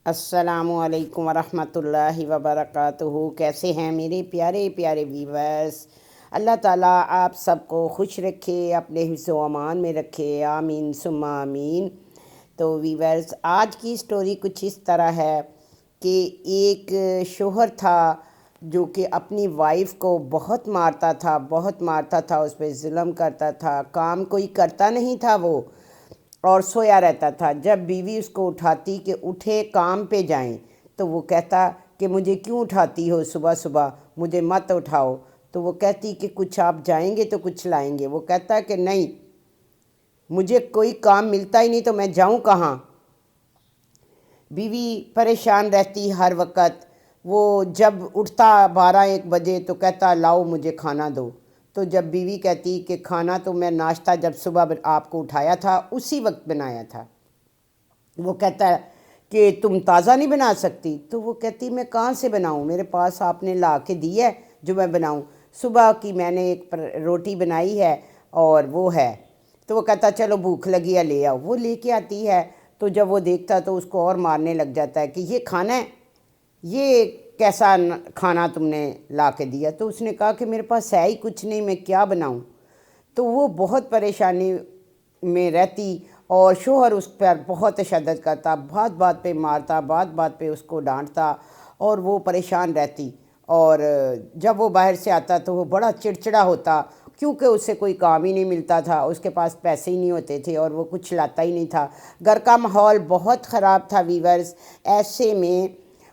السلام علیکم ورحمۃ اللہ وبرکاتہ۔ کیسے ہیں میرے پیارے پیارے ویورز؟ اللہ تعالیٰ آپ سب کو خوش رکھے، اپنے حفظ و امان میں رکھے، آمین ثم آمین۔ تو ویورز، آج کی سٹوری کچھ اس طرح ہے کہ ایک شوہر تھا جو کہ اپنی وائف کو بہت مارتا تھا، اس پہ ظلم کرتا تھا، کام کوئی کرتا نہیں تھا وہ، اور سویا رہتا تھا۔ جب بیوی اس کو اٹھاتی کہ اٹھے کام پہ جائیں تو وہ کہتا کہ مجھے کیوں اٹھاتی ہو صبح صبح، مجھے مت اٹھاؤ۔ تو وہ کہتی کہ کچھ آپ جائیں گے تو کچھ لائیں گے۔ وہ کہتا کہ نہیں، مجھے کوئی کام ملتا ہی نہیں تو میں جاؤں کہاں۔ بیوی پریشان رہتی ہر وقت۔ وہ جب اٹھتا 12-1 بجے تو کہتا لاؤ مجھے کھانا دو۔ تو جب بیوی کہتی کہ کھانا تو میں ناشتہ جب صبح آپ کو اٹھایا تھا اسی وقت بنایا تھا، وہ کہتا ہے کہ تم تازہ نہیں بنا سکتی؟ تو وہ کہتی میں کہاں سے بناؤں، میرے پاس آپ نے لا کے دی ہے جو میں بناؤں، صبح کی میں نے ایک روٹی بنائی ہے اور وہ ہے۔ تو وہ کہتا چلو بھوک لگی ہے لے آؤ۔ وہ لے کے آتی ہے تو جب وہ دیکھتا تو اس کو اور مارنے لگ جاتا ہے کہ یہ کھانا ہے، یہ کیسا کھانا تم نے لا کے دیا؟ تو اس نے کہا کہ میرے پاس ہے ہی کچھ نہیں، میں کیا بناؤں۔ تو وہ بہت پریشانی میں رہتی اور شوہر اس پر بہت تشدد کرتا، بات بات پہ مارتا، بات بات پہ اس کو ڈانٹتا اور وہ پریشان رہتی۔ اور جب وہ باہر سے آتا تو وہ بڑا چڑچڑا ہوتا، کیونکہ اسے کوئی کام ہی نہیں ملتا تھا، اس کے پاس پیسے ہی نہیں ہوتے تھے اور وہ کچھ لاتا ہی نہیں تھا۔ گھر کا ماحول بہت خراب تھا ویورز۔ ایسے میں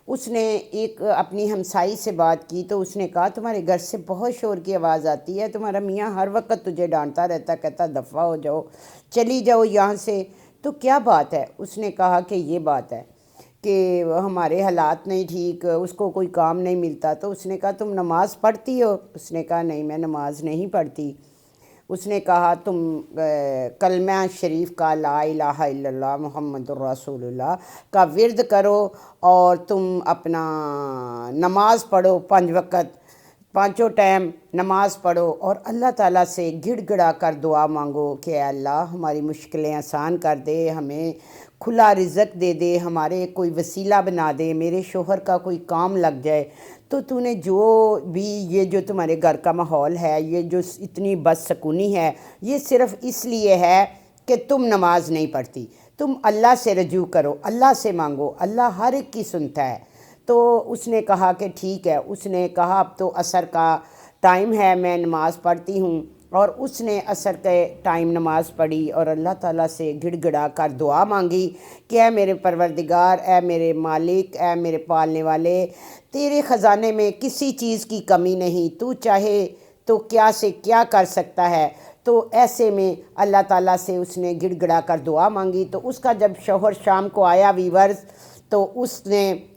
اس نے ایک اپنی ہمسائی سے بات کی تو اس نے کہا تمہارے گھر سے بہت شور کی آواز آتی ہے، تمہارا میاں ہر وقت تجھے ڈانٹتا رہتا، کہتا دفعہ ہو جاؤ، چلی جاؤ یہاں سے۔ تو کیا بات ہے؟ اس نے کہا کہ یہ بات ہے کہ ہمارے حالات نہیں ٹھیک، اس کو کوئی کام نہیں ملتا۔ تو اس نے کہا تم نماز پڑھتی ہو؟ اس نے کہا نہیں، میں نماز نہیں پڑھتی۔ اس نے کہا تم کلمہ شریف کا لا الہ الا اللہ محمد الرسول اللہ کا ورد کرو اور تم اپنا نماز پڑھو 5 وقت، 5 ٹائم نماز پڑھو اور اللہ تعالیٰ سے گڑ گڑا کر دعا مانگو کہ اے اللہ ہماری مشکلیں آسان کر دے، ہمیں کھلا رزق دے دے، ہمارے کوئی وسیلہ بنا دے، میرے شوہر کا کوئی کام لگ جائے۔ تو نے جو بھی یہ جو تمہارے گھر کا ماحول ہے، یہ جو اتنی بدسکونی ہے، یہ صرف اس لیے ہے کہ تم نماز نہیں پڑھتی۔ تم اللہ سے رجوع کرو، اللہ سے مانگو، اللہ ہر ایک کی سنتا ہے۔ تو اس نے کہا کہ ٹھیک ہے۔ اس نے کہا اب تو عصر کا ٹائم ہے، میں نماز پڑھتی ہوں، اور اس نے عصر کے ٹائم نماز پڑھی اور اللہ تعالیٰ سے گڑ گڑا کر دعا مانگی کہ اے میرے پروردگار، اے میرے مالک، اے میرے پالنے والے، تیرے خزانے میں کسی چیز کی کمی نہیں، تو چاہے تو کیا سے کیا کر سکتا ہے۔ تو ایسے میں اللہ تعالیٰ سے اس نے گڑ گڑا کر دعا مانگی۔ تو اس کا جب شوہر شام کو آیا ویورز، تو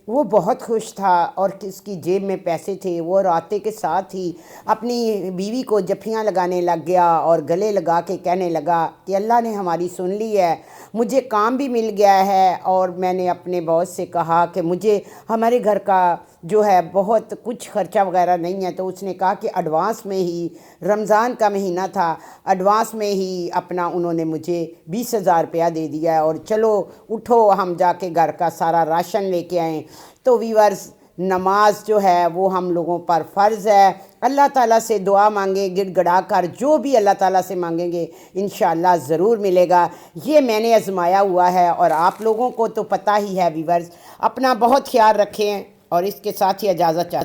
وہ بہت خوش تھا اور اس کی جیب میں پیسے تھے۔ وہ آتے کے ساتھ ہی اپنی بیوی کو جفیاں لگانے لگ گیا اور گلے لگا کے کہنے لگا کہ اللہ نے ہماری سن لی ہے، مجھے کام بھی مل گیا ہے، اور میں نے اپنے باس سے کہا کہ مجھے ہمارے گھر کا جو ہے بہت کچھ خرچہ وغیرہ نہیں ہے۔ تو اس نے کہا کہ ایڈوانس میں ہی، رمضان کا مہینہ تھا، ایڈوانس میں ہی اپنا انہوں نے مجھے 20,000 روپیہ دے دیا ہے، اور چلو اٹھو ہم جا کے گھر کا سارا راشن لے کے آئیں۔ تو ویورز، نماز جو ہے وہ ہم لوگوں پر فرض ہے۔ اللہ تعالیٰ سے دعا مانگیں گڑ گڑا کر، جو بھی اللہ تعالیٰ سے مانگیں گے انشاءاللہ ضرور ملے گا۔ یہ میں نے آزمایا ہوا ہے اور آپ لوگوں کو تو پتہ ہی ہے ویورز۔ اپنا بہت خیال رکھیں اور اس کے ساتھ ہی اجازت چاہتے ہیں۔